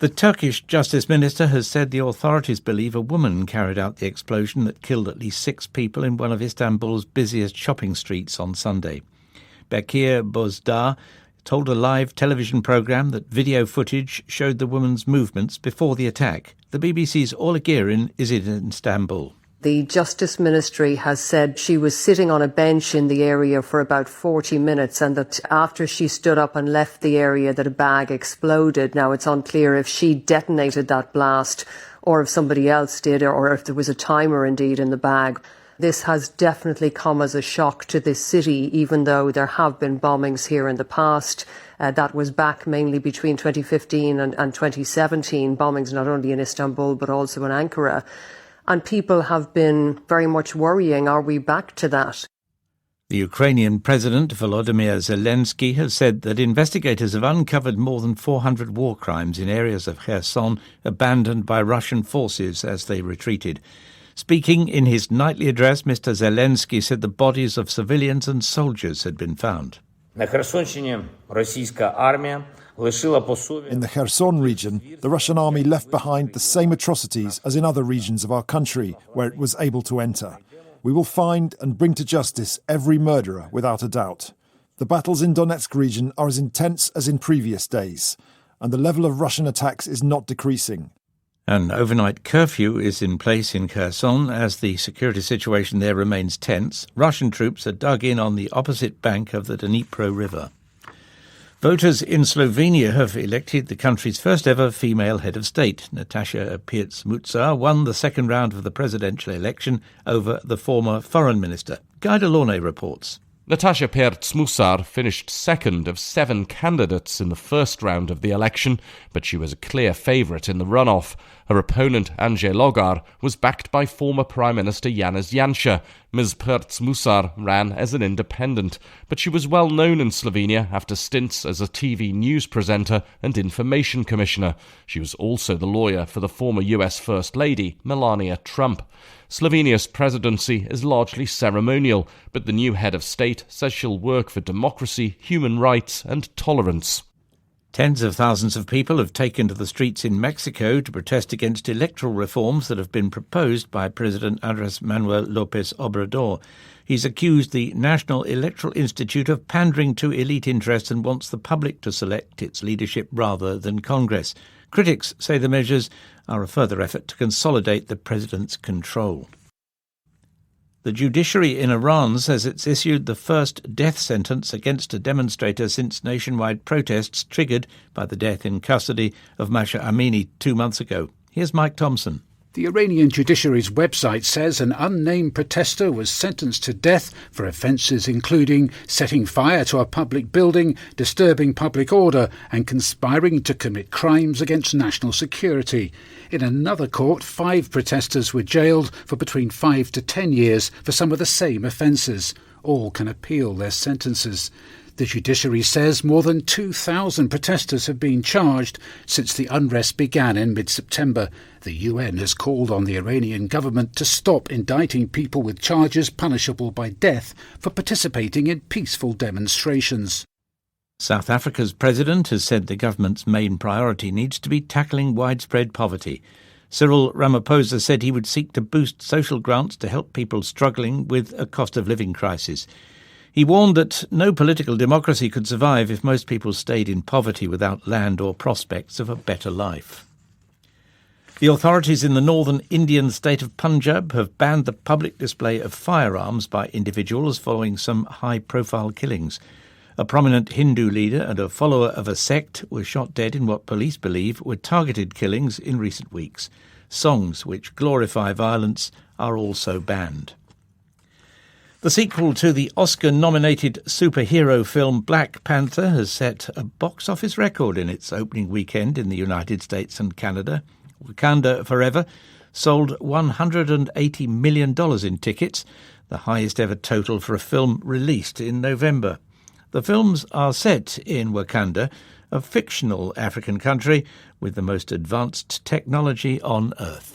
The Turkish Justice Minister has said the authorities believe a woman carried out the explosion that killed at least 6 people in one of Istanbul's busiest shopping streets on Sunday. Bekir Bozdağ told a live television programme that video footage showed the woman's movements before the attack. The BBC's Orla Guerin is in Istanbul. The Justice Ministry has said she was sitting on a bench in the area for about 40 minutes and that after she stood up and left the area that a bag exploded. Now, it's unclear if she detonated that blast or if somebody else did or if there was a timer indeed in the bag. This has definitely come as a shock to this city, even though there have been bombings here in the past. That was back mainly between 2015 and 2017, bombings not only in Istanbul but also in Ankara. And people have been very much worrying, are we back to that? The Ukrainian President Volodymyr Zelensky has said that investigators have uncovered more than 400 war crimes in areas of Kherson abandoned by Russian forces as they retreated. Speaking in his nightly address, Mr. Zelensky said the bodies of civilians and soldiers had been found. In the Kherson region, the Russian army left behind the same atrocities as in other regions of our country where it was able to enter. We will find and bring to justice every murderer without a doubt. The battles in Donetsk region are as intense as in previous days, and the level of Russian attacks is not decreasing. An overnight curfew is in place in Kherson as the security situation there remains tense. Russian troops are dug in on the opposite bank of the Dnipro River. Voters in Slovenia have elected the country's first ever female head of state. Nataša Pirc-Musar won the second round of the presidential election over the former foreign minister. Guy Delorme reports. Nataša Pirc-Musar finished second of 7 candidates in the first round of the election, but she was a clear favourite in the runoff. Her opponent, Anže Logar, was backed by former Prime Minister Janez Janša. Ms. Pirc-Musar ran as an independent, but she was well known in Slovenia after stints as a TV news presenter and information commissioner. She was also the lawyer for the former US First Lady, Melania Trump. Slovenia's presidency is largely ceremonial, but the new head of state says she'll work for democracy, human rights and tolerance. Tens of thousands of people have taken to the streets in Mexico to protest against electoral reforms that have been proposed by President Andrés Manuel López Obrador. He's accused the National Electoral Institute of pandering to elite interests and wants the public to select its leadership rather than Congress. Critics say the measures are a further effort to consolidate the president's control. The judiciary in Iran says it's issued the first death sentence against a demonstrator since nationwide protests triggered by the death in custody of Mahsa Amini 2 months ago. Here's Mike Thompson. The Iranian judiciary's website says an unnamed protester was sentenced to death for offences including setting fire to a public building, disturbing public order and conspiring to commit crimes against national security. In another court, 5 protesters were jailed for between 5 to 10 years for some of the same offences. All can appeal their sentences. The judiciary says more than 2,000 protesters have been charged since the unrest began in mid-September. The UN has called on the Iranian government to stop indicting people with charges punishable by death for participating in peaceful demonstrations. South Africa's president has said the government's main priority needs to be tackling widespread poverty. Cyril Ramaphosa said he would seek to boost social grants to help people struggling with a cost of living crisis. He warned that no political democracy could survive if most people stayed in poverty without land or prospects of a better life. The authorities in the northern Indian state of Punjab have banned the public display of firearms by individuals following some high-profile killings. A prominent Hindu leader and a follower of a sect were shot dead in what police believe were targeted killings in recent weeks. Songs which glorify violence are also banned. The sequel to the Oscar-nominated superhero film Black Panther has set a box office record in its opening weekend in the United States and Canada. Wakanda Forever sold $180 million in tickets, the highest ever total for a film released in November. The films are set in Wakanda, a fictional African country with the most advanced technology on Earth.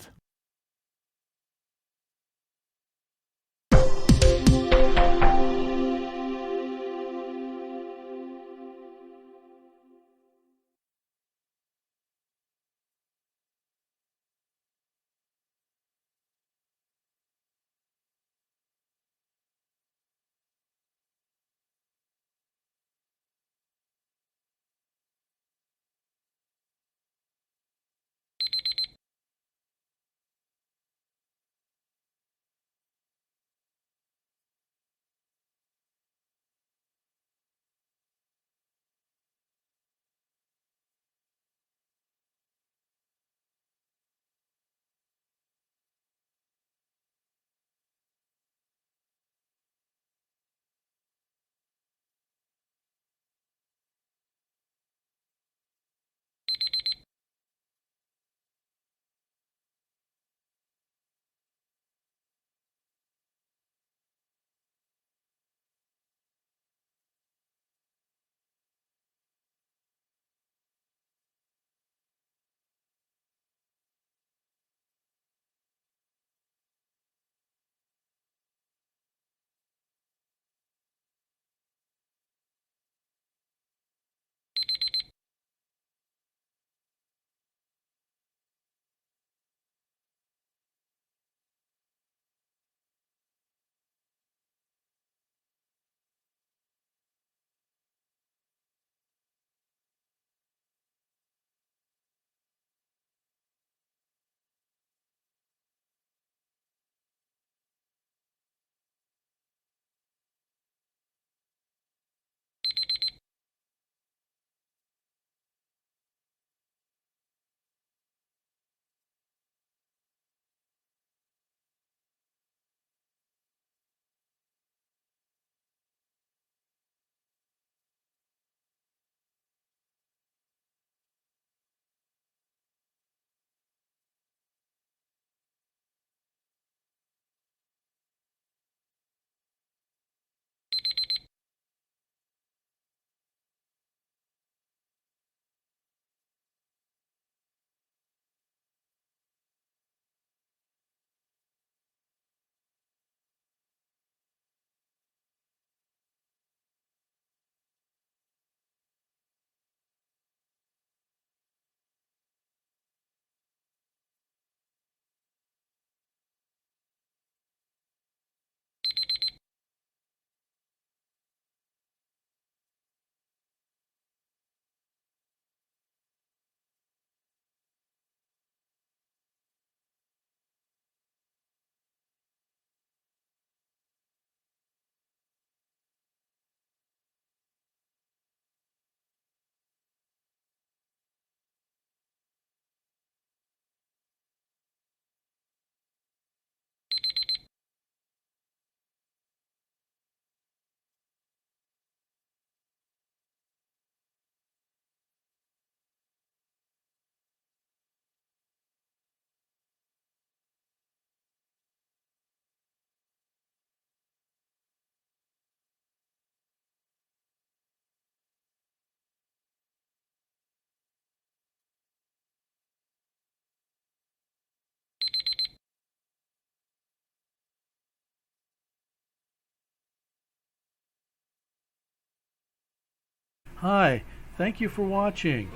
Hi, thank you for watching.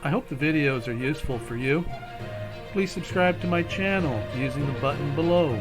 I hope the videos are useful for you. Please subscribe to my channel using the button below.